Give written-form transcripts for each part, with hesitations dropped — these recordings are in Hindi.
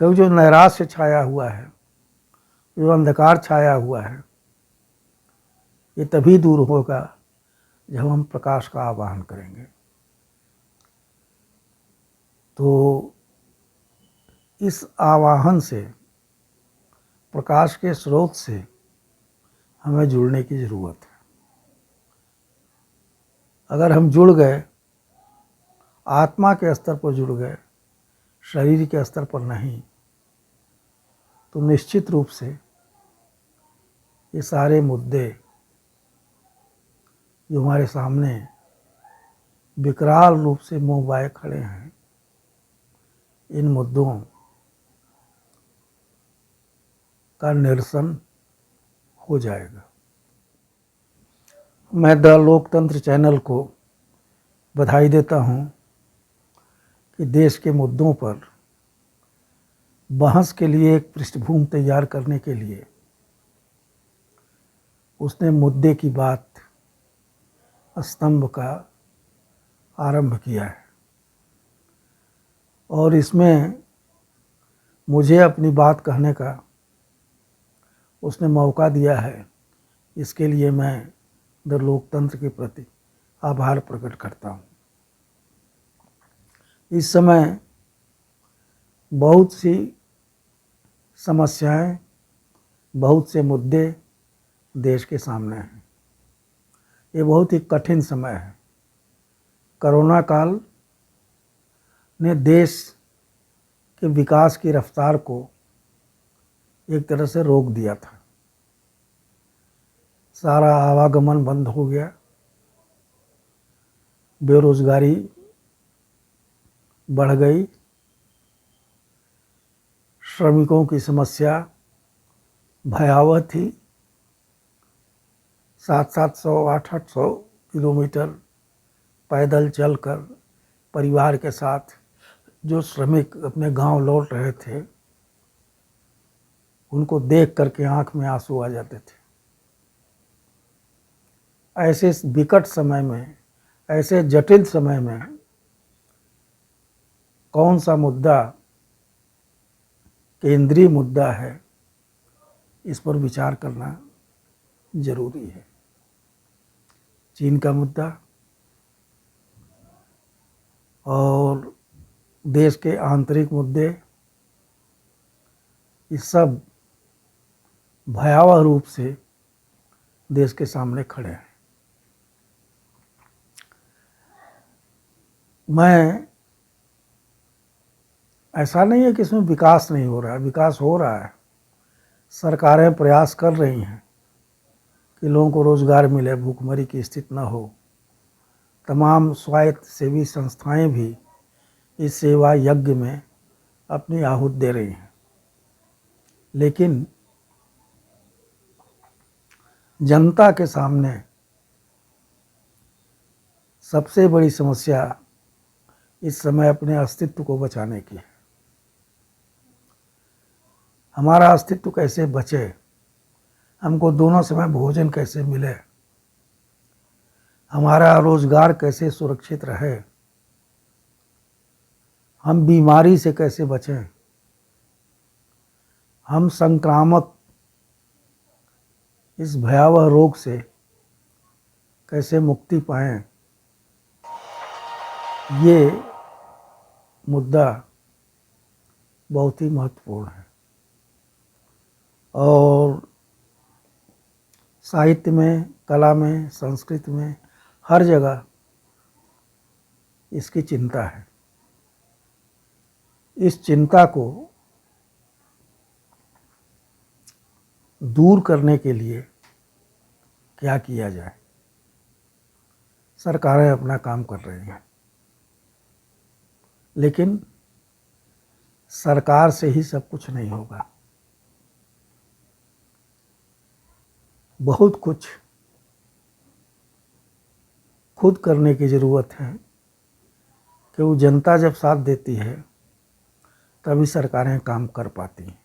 क्योंकि जो नैराश्य छाया हुआ है, जो अंधकार छाया हुआ है, ये तभी दूर होगा जब हम प्रकाश का आवाहन करेंगे। तो इस आवाहन से, प्रकाश के स्रोत से हमें जुड़ने की ज़रूरत है। अगर हम जुड़ गए, आत्मा के स्तर पर जुड़ गए, शरीर के स्तर पर नहीं, तो निश्चित रूप से ये सारे मुद्दे जो हमारे सामने विकराल रूप से मुंह बाए खड़े हैं, इन मुद्दों का निरसन हो जाएगा। मैं द लोकतंत्र चैनल को बधाई देता हूं कि देश के मुद्दों पर बहस के लिए एक पृष्ठभूमि तैयार करने के लिए उसने मुद्दे की बात स्तंभ का आरंभ किया है, और इसमें मुझे अपनी बात कहने का उसने मौका दिया है। इसके लिए मैं द लोकतंत्र के प्रति आभार प्रकट करता हूँ। इस समय बहुत सी समस्याएं, बहुत से मुद्दे देश के सामने हैं। ये बहुत ही कठिन समय है। कोरोना काल ने देश के विकास की रफ्तार को एक तरह से रोक दिया था। सारा आवागमन बंद हो गया, बेरोजगारी बढ़ गई, श्रमिकों की समस्या भयावह थी। 700-700, 800 किलोमीटर पैदल चलकर परिवार के साथ जो श्रमिक अपने गांव लौट रहे थे, उनको देख करके आंख में आंसू आ जाते थे। ऐसे विकट समय में, ऐसे जटिल समय में कौन सा मुद्दा केंद्रीय मुद्दा है, इस पर विचार करना जरूरी है। चीन का मुद्दा और देश के आंतरिक मुद्दे, ये सब भयावह रूप से देश के सामने खड़े हैं। मैं ऐसा नहीं है कि इसमें विकास नहीं हो रहा है, विकास हो रहा है। सरकारें प्रयास कर रही हैं कि लोगों को रोजगार मिले, भूखमरी की स्थिति न हो। तमाम स्वायत्त सेवी संस्थाएं भी इस सेवा यज्ञ में अपनी आहूत दे रही हैं। लेकिन जनता के सामने सबसे बड़ी समस्या इस समय अपने अस्तित्व को बचाने की है। हमारा अस्तित्व कैसे बचे, हमको दोनों समय भोजन कैसे मिले, हमारा रोजगार कैसे सुरक्षित रहे, हम बीमारी से कैसे बचें, हम संक्रामक इस भयावह रोग से कैसे मुक्ति पाएं, ये मुद्दा बहुत ही महत्वपूर्ण है। और साहित्य में, कला में, संस्कृति में, हर जगह इसकी चिंता है। इस चिंता को दूर करने के लिए क्या किया जाए? सरकारें अपना काम कर रही हैं, लेकिन सरकार से ही सब कुछ नहीं होगा। बहुत कुछ खुद करने की ज़रूरत है, कि वो जनता जब साथ देती है तभी सरकारें काम कर पाती हैं।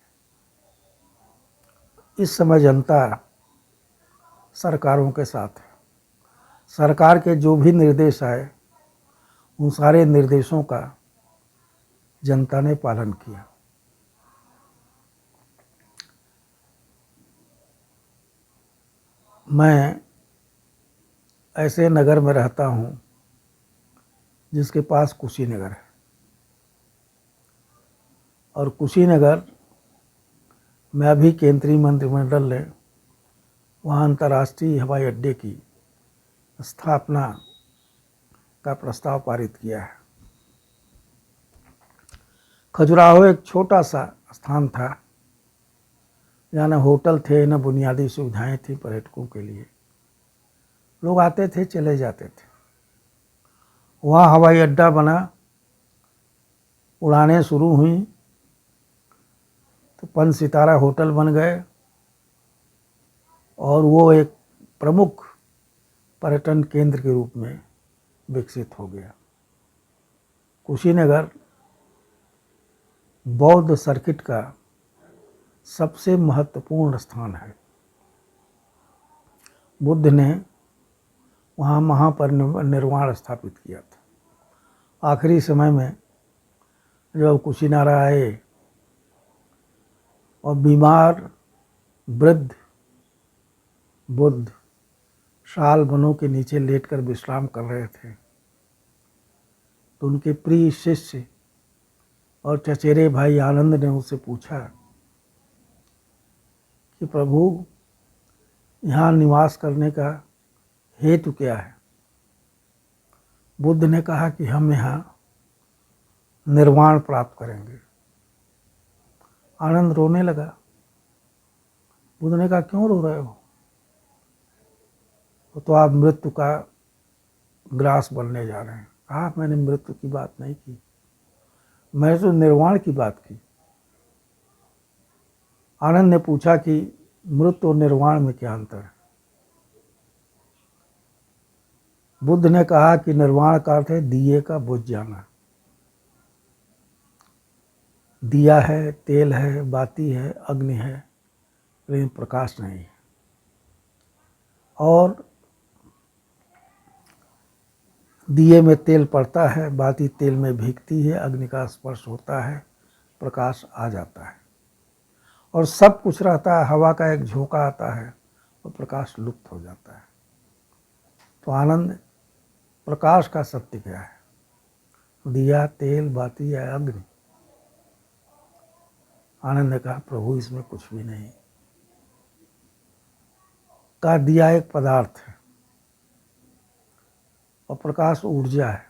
इस समय जनता सरकारों के साथ है। सरकार के जो भी निर्देश आए, उन सारे निर्देशों का जनता ने पालन किया। मैं ऐसे नगर में रहता हूँ जिसके पास कुशीनगर है, और कुशीनगर में अभी केंद्रीय मंत्रिमंडल ने वहाँ अंतर्राष्ट्रीय हवाई अड्डे की स्थापना का प्रस्ताव पारित किया है। खजुराहो एक छोटा सा स्थान था, जहाँ न होटल थे न बुनियादी सुविधाएं थी पर्यटकों के लिए। लोग आते थे चले जाते थे। वहाँ हवाई अड्डा बना, उड़ानें शुरू हुई तो 5 सितारा होटल बन गए और वो एक प्रमुख पर्यटन केंद्र के रूप में विकसित हो गया। कुशीनगर बौद्ध सर्किट का सबसे महत्वपूर्ण स्थान है। बुद्ध ने वहाँ महापरिनिर्वाण स्थापित किया था। आखिरी समय में जब कुशीनगर आए और बीमार वृद्ध बुद्ध शाल वनों के नीचे लेटकर विश्राम कर रहे थे, तो उनके प्रिय शिष्य और चचेरे भाई आनंद ने उससे पूछा कि प्रभु, यहाँ निवास करने का हेतु क्या है? बुद्ध ने कहा कि हम यहाँ निर्वाण प्राप्त करेंगे। आनंद रोने लगा। बुद्ध ने कहा, क्यों रो रहे हो? तो आप मृत्यु का ग्रास बनने जा रहे हैं। कहा, मैंने मृत्यु की बात नहीं की, मैंने तो निर्वाण की बात की। आनंद ने पूछा कि मृत्यु और निर्वाण में क्या अंतर है? बुद्ध ने कहा कि निर्वाण का अर्थ है दिए का बुझ जाना। दिया है, तेल है, बाती है, अग्नि है, लेकिन प्रकाश नहीं है। और दिए में तेल पड़ता है, बाती तेल में भीगती है, अग्नि का स्पर्श होता है, प्रकाश आ जाता है और सब कुछ रहता है। हवा का एक झोंका आता है और प्रकाश लुप्त हो जाता है। तो आनंद, प्रकाश का सत्य क्या है? दिया, तेल, बाती या अग्नि? आनंद ने कहा, प्रभु इसमें कुछ भी नहीं। कहा, दिया एक पदार्थ है और प्रकाश ऊर्जा है।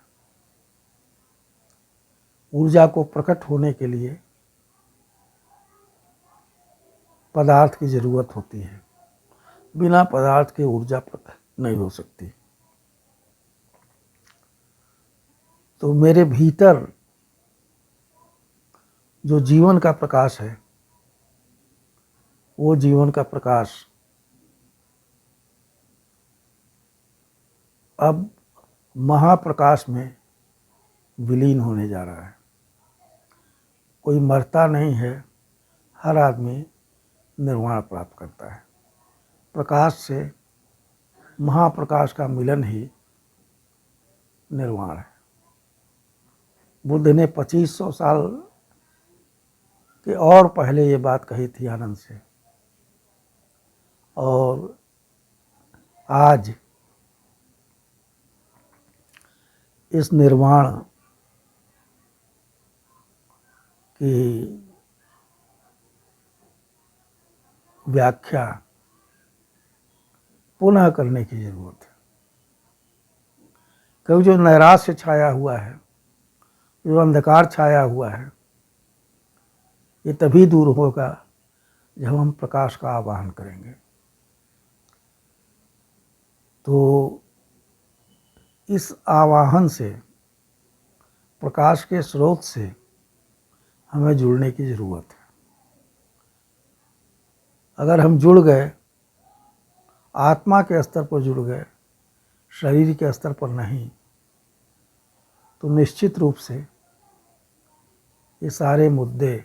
ऊर्जा को प्रकट होने के लिए पदार्थ की जरूरत होती है, बिना पदार्थ के ऊर्जा प्रकट नहीं हो सकती। तो मेरे भीतर जो जीवन का प्रकाश है, वो जीवन का प्रकाश अब महाप्रकाश में विलीन होने जा रहा है। कोई मरता नहीं है, हर आदमी निर्वाण प्राप्त करता है। प्रकाश से महाप्रकाश का मिलन ही निर्वाण है। बुद्ध ने 2500 साल के और पहले ये बात कही थी आनंद से, और आज इस निर्वाण की व्याख्या पुनः करने की जरूरत है। क्योंकि जो नैराश्य छाया हुआ है, जो अंधकार छाया हुआ है, ये तभी दूर होगा जब हम प्रकाश का आवाहन करेंगे। तो इस आवाहन से, प्रकाश के स्रोत से हमें जुड़ने की ज़रूरत है। अगर हम जुड़ गए, आत्मा के स्तर पर जुड़ गए, शरीर के स्तर पर नहीं, तो निश्चित रूप से ये सारे मुद्दे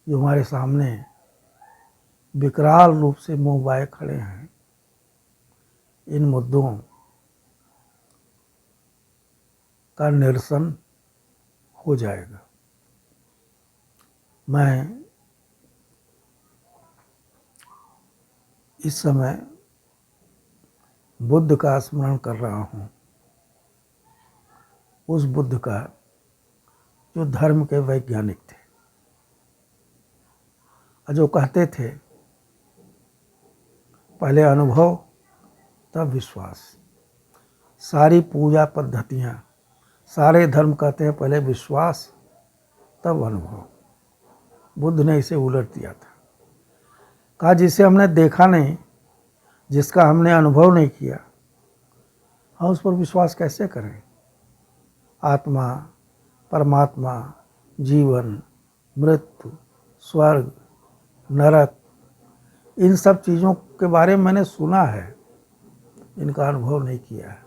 जो हमारे सामने विकराल रूप से मुंह बाए खड़े हैं, इन मुद्दों का निरसन हो जाएगा। मैं इस समय बुद्ध का स्मरण कर रहा हूँ, उस बुद्ध का जो धर्म के वैज्ञानिक थे और जो कहते थे पहले अनुभव तब विश्वास। सारी पूजा पद्धतियाँ, सारे धर्म कहते हैं पहले विश्वास तब अनुभव। बुद्ध ने इसे उलट दिया था, कहा जिसे हमने देखा नहीं, जिसका हमने अनुभव नहीं किया, हम उस पर विश्वास कैसे करें। आत्मा, परमात्मा, जीवन, मृत्यु, स्वर्ग, नरक, इन सब चीज़ों के बारे में मैंने सुना है, इनका अनुभव नहीं किया है,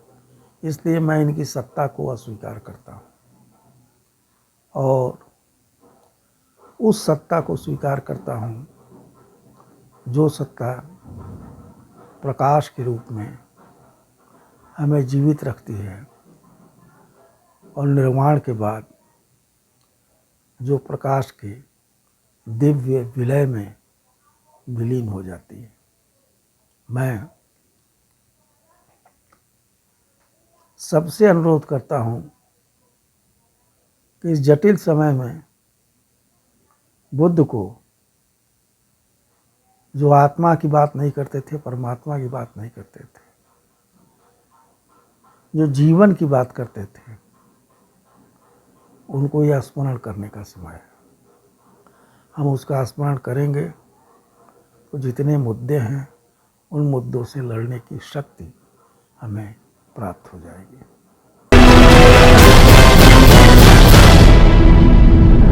इसलिए मैं इनकी सत्ता को अस्वीकार करता हूँ और उस सत्ता को स्वीकार करता हूँ जो सत्ता प्रकाश के रूप में हमें जीवित रखती है और निर्वाण के बाद जो प्रकाश के दिव्य विलय में विलीन हो जाती है। मैं सबसे अनुरोध करता हूँ कि इस जटिल समय में बुद्ध को, जो आत्मा की बात नहीं करते थे, परमात्मा की बात नहीं करते थे, जो जीवन की बात करते थे, उनको यह स्मरण करने का समय है। हम उसका स्मरण करेंगे तो जितने मुद्दे हैं उन मुद्दों से लड़ने की शक्ति हमें प्राप्त हो जाएगी।